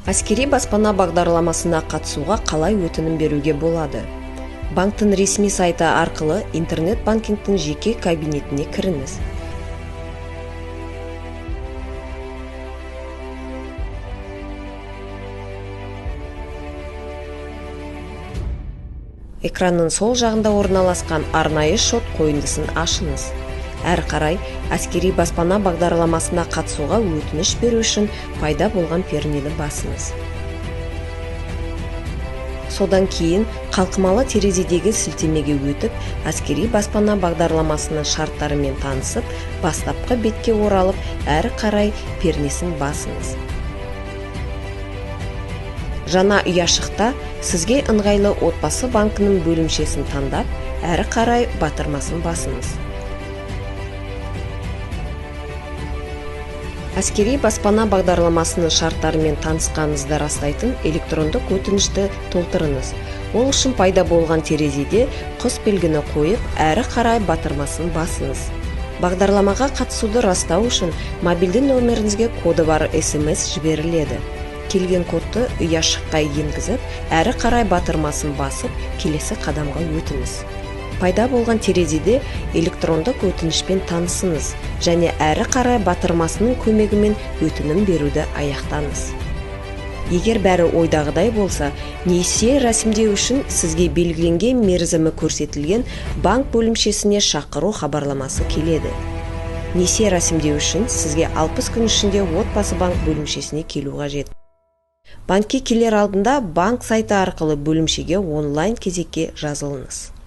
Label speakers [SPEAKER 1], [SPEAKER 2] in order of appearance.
[SPEAKER 1] Аскери баспана бағдарламасына қатысуға қалай өтінім беруге болады? Банктың ресми сайты арқылы интернет-банкингтің жеке кабинетіне кіріңіз. Экранның сол жағында орналасқан арнайы шот қойындысын ашыңыз. Әрі қарай Аскери баспана бағдарламасына қатысуға өтініш беру үшін пайда болған пернені басыңыз. Содан кейін қалқымалы терезедегі сілтемеге өтіп, Аскери баспана бағдарламасының шарттарымен танысып, бастапқы бетке оралып, әрі қарай пернесін басыңыз. Жаңа ұяшықта сізге ыңғайлы отбасы банкінің бөлімшесін таңдап, әрі қарай батырмасын басыңыз. Аскери баспана бағдарламасының шарттарымен танысқаныңызды растайтын электрондық өтінішті толтырыңыз. Ол үшін пайда болған терезеде құс белгіні қойып, әрі қарай батырмасын басыңыз. Бағдарламаға қатысуды растау үшін мобильді номеріңізге коды бар SMS жіберіледі. Келген кодты ұяшыққа енгізіп, әрі қарай батырмасын басып, келесі қадамға өтіңіз. Пайда болған терезеде электрондық өтінішпен танысыңыз және әрі қарай батырмасының көмегімен өтінім беруді аяқтаңыз. Егер бәрі ойдағыдай болса, несие рәсімдеу үшін сізге белгіленген мерзімі көрсетілген банк бөлімшесіне шақыру хабарламасы келеді. Несие рәсімдеу үшін сізге 60 күн ішінде отбасы банк бөлімшесіне келу қажет. Банкке келер алдында банк сайты арқылы бөлімшеге онлайн кезекке жазылыңыз.